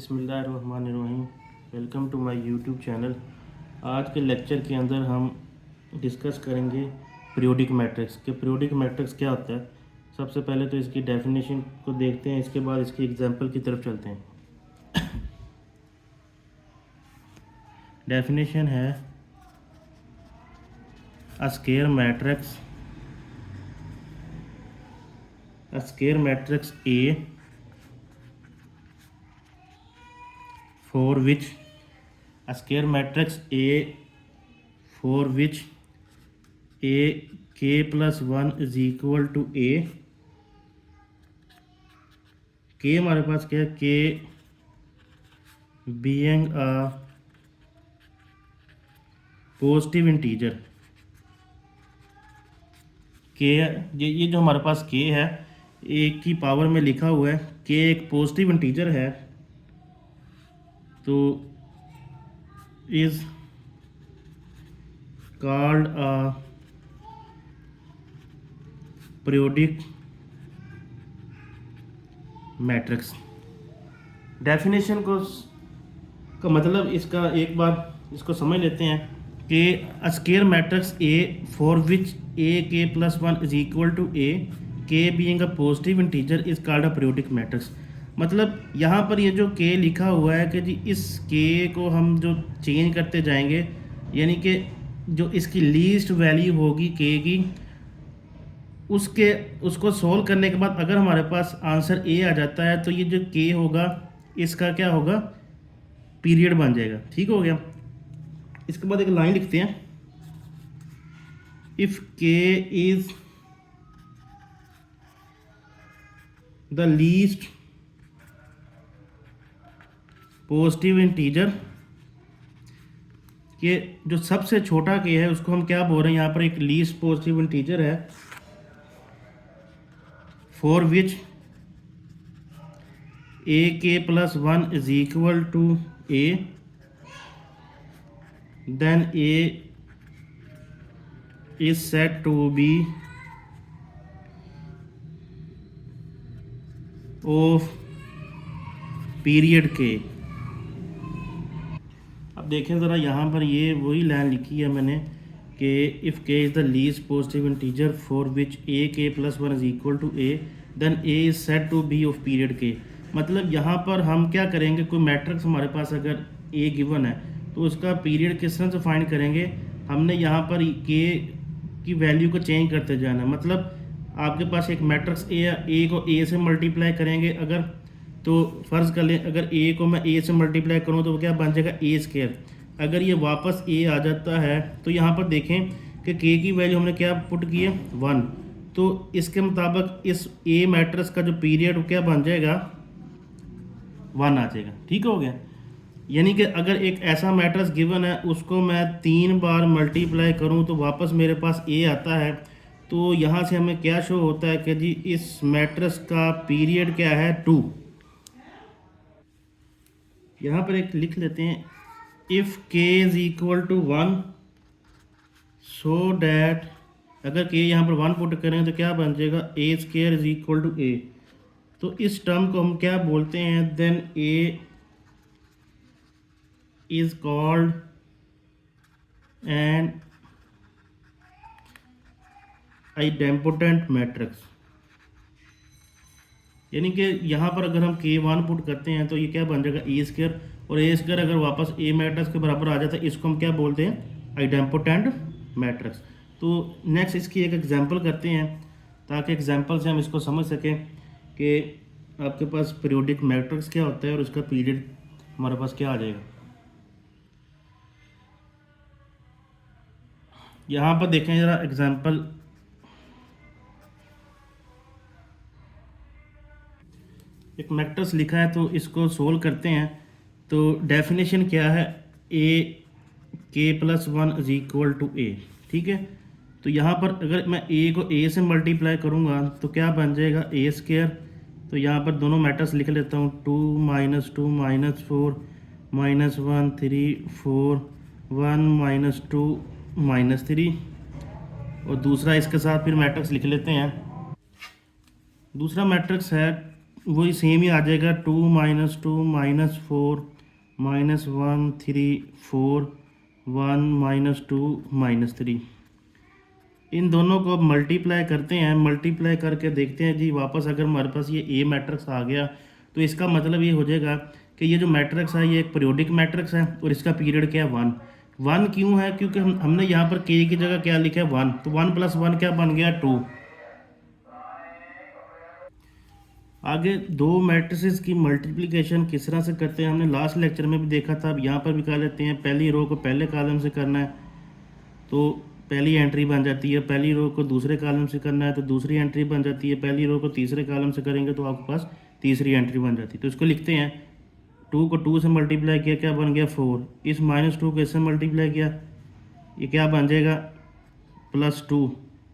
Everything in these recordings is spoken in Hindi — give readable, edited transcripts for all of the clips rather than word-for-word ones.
बिस्मिल्लाहिर्रहमानिर्रहीम। Welcome to my YouTube channel. आज के लेक्चर के अंदर हम डिस्कस करेंगे पीरियोडिक मैट्रिक्स के पीरियोडिक मैट्रिक्स क्या होता है। सबसे पहले तो इसकी डेफिनेशन को देखते हैं, इसके बाद इसकी एग्जांपल की तरफ चलते हैं। डेफिनेशन है अ square matrix A for which a square matrix A for which A k plus 1 is equal to A। k हमारे पास क्या है, k being a positive integer. k ये जो हमारे पास k है, एक की पावर में लिखा हुआ है, k एक पॉजिटिव इंटीजर है, तो is called a periodic matrix. Definition का मतलब इसका एक बार इसको समझ लेते हैं कि a square matrix A for which A k plus 1 is equal to A, k being a positive integer is called a periodic matrix. मतलब यहाँ पर ये जो k लिखा हुआ है कि जी इस k को हम जो चेंज करते जाएंगे, यानी कि जो इसकी लीस्ट वैल्यू होगी k की, उसको सोल्व करने के बाद अगर हमारे पास आंसर A आ जाता है तो ये जो k होगा इसका क्या होगा, पीरियड बन जाएगा। ठीक हो गया। इसके बाद एक लाइन लिखते हैं, if k is the least positive integer, कि जो सबसे छोटा k है उसको हम क्या बोल रहे हैं, यहाँ पर एक लीस्ट पॉजिटिव इंटीजर है, for which A k plus 1 is equal to A, then A is said to be of period k। अब देखें ज़रा, यहाँ पर ये वही लाइन लिखी है मैंने कि if k is the least positive integer for which A k plus 1 is equal to A, then A is said to be of period k। मतलब यहाँ पर हम क्या करेंगे, कोई मैट्रिक्स हमारे पास अगर A गिवन है तो उसका पीरियड किस तरह से फाइंड करेंगे, हमने यहाँ पर k की वैल्यू को चेंज करते जाना। मतलब आपके पास एक मैट्रिक्स A है, A को A से मल्टीप्लाई करेंगे अगर, तो फ़र्ज़ कर लें अगर A को मैं A से मल्टीप्लाई करूँ तो वो क्या बन जाएगा, A स्क्वायर। अगर ये वापस A आ जाता है तो यहाँ पर देखें कि K की वैल्यू हमने क्या पुट की है, 1, तो इसके मुताबिक इस A मैट्रिक्स का जो पीरियड क्या बन जाएगा, 1 आ जाएगा। ठीक हो गया। यानी कि अगर एक ऐसा मैट्रिक्स गिवन है उसको मैं 3 बार मल्टीप्लाई करूं तो वापस मेरे पास A आता है, तो यहाँ से हमें क्या शो होता है कि जी इस मैट्रिक्स का पीरियड क्या है, 2। यहाँ पर एक लिख लेते हैं, if k is equal to 1 so that, अगर k यहाँ पर 1 पुट करें तो क्या बन जाएगा, A square is equal to A। तो इस टर्म को हम क्या बोलते हैं, then A is called an idempotent matrix. यानी कि यहाँ पर अगर हम k1 पुट करते हैं तो ये क्या बन जाएगा, A स्क्वायर, और A स्क्वायर अगर वापस A मैट्रिक्स के बराबर आ जाता है, इसको हम क्या बोलते हैं, आइडेम्पोटेंट मैट्रिक्स। तो नेक्स्ट इसकी एक एग्जांपल करते हैं ताकि एग्जांपल से हम इसको समझ सकें कि आपके पास पीरियोडिक मैट्रिक्स क्या होता है और उसका पीरियड हमारे पास क्या आ जाएगा। यहाँ पर देखें ज़रा एग्जांपल, एक मैट्रिक्स लिखा है तो इसको सोल्व करते हैं। तो डेफिनेशन क्या है, A k plus 1 is equal to A। ठीक है। तो यहाँ पर अगर मैं A को A से मल्टीप्लाई करूँगा तो क्या बन जाएगा, A स्क्वायर। तो यहाँ पर दोनों मैट्रिक्स लिख लेता हूँ, 2 - 2 - 4 -1 3 4 1 - 2 -3, और दूसरा इसके साथ फिर मैट्रिक्स लिख लेते हैं। दूसरा मैट्रिक्स है वही सेम ही आ जाएगा, 2 -2 -4 -1 3 4 1 -2 -3। इन दोनों को अब मल्टीप्लाई करते हैं, मल्टीप्लाई करके देखते हैं जी वापस अगर हमारे पास ये ए मैट्रिक्स आ गया तो इसका मतलब ये हो जाएगा कि ये जो मैट्रिक्स है ये एक पीरियोडिक मैट्रिक्स है और इसका पीरियड क्या है 1। 1 क्यों है? क्योंकि हमने यहाँ पर के की जगह क्या लिखा है 1, तो 1 + 1 क्या बन गया 2। आगे दो मैट्रिसेस की मल्टीप्लिकेशन किस तरह से करते हैं हमने लास्ट लेक्चर में भी देखा था, अब यहाँ पर भी कर लेते हैं। पहली रो को पहले कॉलम से करना है तो पहली एंट्री बन जाती है, पहली रो को दूसरे कॉलम से करना है तो दूसरी एंट्री बन जाती है, पहली रो को तीसरे कॉलम से करेंगे तो आपके पास तीसरी एंट्री बन जाती है। तो इसको लिखते हैं, 2 को 2 से मल्टीप्लाई किया क्या बन गया 4, इस -2 को इससे मल्टीप्लाई किया ये क्या बन जाएगा +2,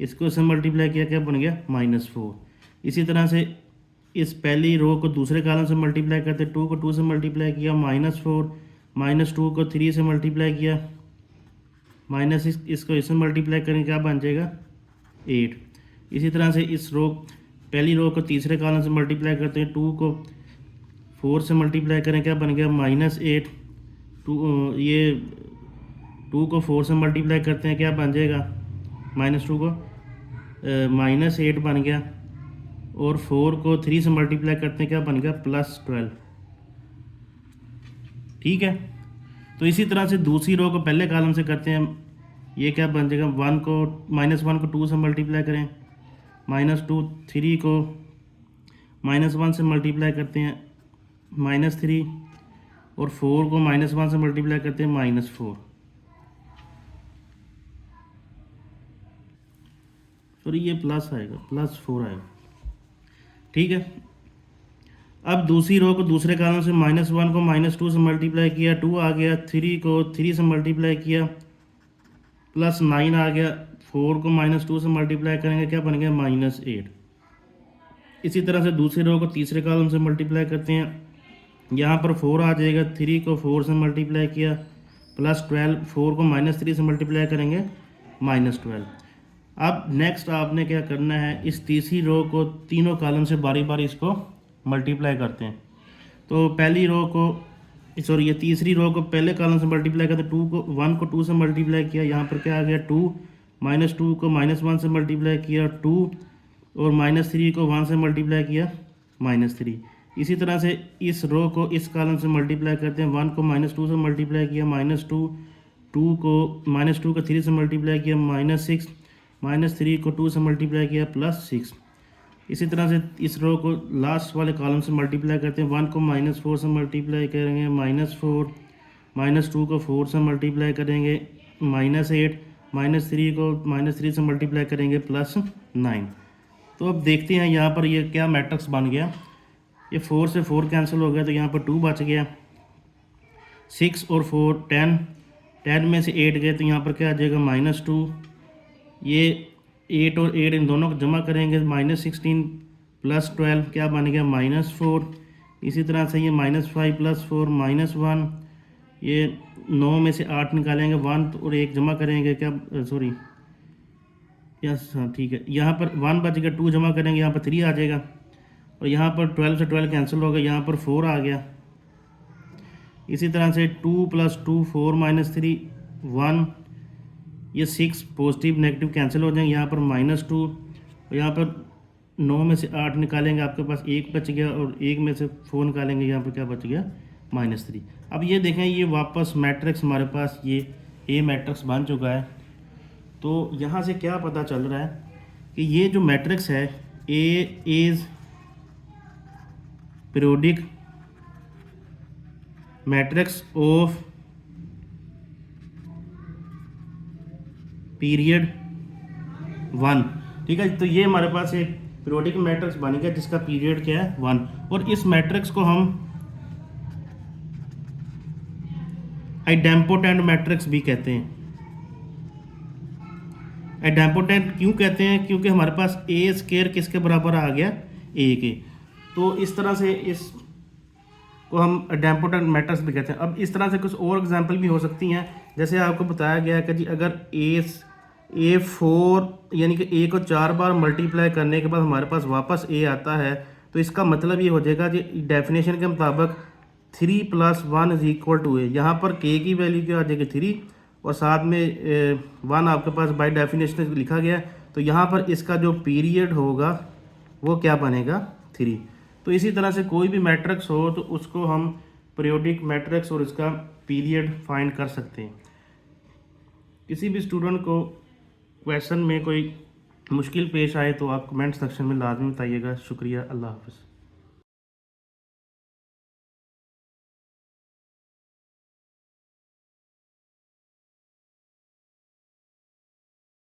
इसको इससे मल्टीप्लाई किया क्या बन गया -4। इसी तरह से इस पहली रो को दूसरे कॉलम से मल्टीप्लाई करते, 2 को 2 से मल्टीप्लाई किया -4, -2 को 3 से मल्टीप्लाई किया इसको इससे मल्टीप्लाई करें क्या बन जाएगा 8। इसी तरह से इस रो पहली रो को तीसरे कॉलम से मल्टीप्लाई करते हैं, 2 को 4 से मल्टीप्लाई करें क्या बन गया -8। ये 2 को 4 से मल्टीप्लाई करते हैं क्या बन जाएगा -2 को -8 बन गया, और 4 को 3 से मल्टीप्लाई करते हैं क्या बन गया +12। ठीक है, तो इसी तरह से दूसरी रो को पहले कॉलम से करते हैं, ये क्या बन जाएगा -1 को 2 से मल्टीप्लाई करें, -2 3 को -1 से मल्टीप्लाई करते हैं -3, और 4 को -1 से मल्टीप्लाई करते हैं -4। सॉरी ये प्लस आएगा +4 आएगा। ठीक है, अब दूसरी रो को दूसरे कॉलम से -1 को -2 से मल्टीप्लाई किया 2 आ गया, 3 को 3 से मल्टीप्लाई किया +9 आ गया, 4 को -2 से मल्टीप्लाई करेंगे क्या बन गया -8। इसी तरह से दूसरी रो को तीसरे कॉलम से मल्टीप्लाई करते हैं, यहाँ पर 4 आ जाएगा, 3 को 4 से मल्टीप्लाई किया +12, 4 को -3 से मल्टीप्लाई करेंगे -12। अब नेक्स्ट आपने क्या करना है, इस तीसरी रो को तीनों कॉलम से बारी बारी इसको मल्टीप्लाई करते हैं। तो पहली रो को सॉरी ये तीसरी रो को पहले कॉलम से मल्टीप्लाई करते हैं, 1 को 2 से मल्टीप्लाई किया, यहाँ पर क्या आ गया 2, -2 को -1 से मल्टीप्लाई किया 2, और -3 को 1 से मल्टीप्लाई किया -3। इसी तरह से इस रो को इस कॉलम से मल्टीप्लाई करते हैं, 1 को -2 से मल्टीप्लाई किया -2, 2 को 3 से मल्टीप्लाई किया -6, -3 को 2 से मल्टीप्लाई किया +6। इसी तरह से इस रो को लास्ट वाले कॉलम से मल्टीप्लाई करते हैं, 1 को -4 से मल्टीप्लाई करेंगे -4, -2 को 4 से मल्टीप्लाई करेंगे -8, -3 को -3 से मल्टीप्लाई करेंगे +9। तो अब देखते हैं यहाँ पर ये क्या मैट्रिक्स बन गया। ये 4 से 4 कैंसिल हो गया तो यहाँ पर 2 बच गया, 6 और 4 10, 10 में से 8 गए तो यहाँ पर क्या आ जाएगा -2। ये 8 और 8 इन दोनों को जमा करेंगे -16 +12 क्या बन गया -4। इसी तरह से ये -5 + 4 -1, ये 9 में से 8 निकालेंगे 1 और 1 जमा करेंगे क्या सॉरी यस हाँ ठीक है, यहाँ पर 1 बच गया, 2 जमा करेंगे यहाँ पर 3 आ जाएगा, और यहाँ पर 12 से 12 कैंसिल हो गया, यहाँ पर 4 आ गया। इसी तरह से 2 + 2 4 -3 1, ये 6 पॉजिटिव नेगेटिव कैंसिल हो जाएंगे, यहाँ पर -2, और यहाँ पर 9 में से 8 निकालेंगे आपके पास 1 बच गया, और 1 में से 4 निकालेंगे यहाँ पर क्या बच गया -3। अब ये देखें ये वापस मैट्रिक्स हमारे पास ये ए मैट्रिक्स बन चुका है। तो यहाँ से क्या पता चल रहा है कि ये जो मैट्रिक्स है A is periodic matrix of period 1। ठीक है, तो ये हमारे पास एक पीरियोडिक मैट्रिक्स बन गया जिसका पीरियड क्या है 1, और इस मैट्रिक्स को हम आइडेम्पोटेंट मैट्रिक्स भी कहते हैं। आइडेम्पोटेंट क्यों कहते हैं? क्योंकि हमारे पास ए स्क्वायर किसके बराबर आ गया ए के, तो इस तरह से इस को हम आइडेम्पोटेंट मैट्रिक्स भी कहते हैं। अब इस तरह से कुछ और एग्जांपल भी हो सकती हैं, जैसे आपको बताया गया है कि जी अगर A4 यानी कि A को 4 बार मल्टीप्लाई करने के बाद हमारे पास वापस A आता है, तो इसका मतलब ये हो जाएगा कि डेफिनेशन के मुताबिक 3 + 1 = a। यहाँ पर k की वैल्यू क्या आ जाएगी 3 और साथ में 1 आपके पास बाय डेफिनेशन लिखा गया है, तो यहाँ पर इसका जो पीरियड होगा वो क्या बनेगा 3। तो इसी तरह से कोई भी मैट्रिक्स हो तो उसको हम पीरियोडिक मैट्रिक्स और इसका पीरियड फाइंड कर सकते हैं। किसी भी स्टूडेंट को क्वेश्चन में कोई मुश्किल पेश आए तो आप कमेंट सेक्शन में लाजमी बताइएगा। शुक्रिया, अल्लाह हाफ़िज़।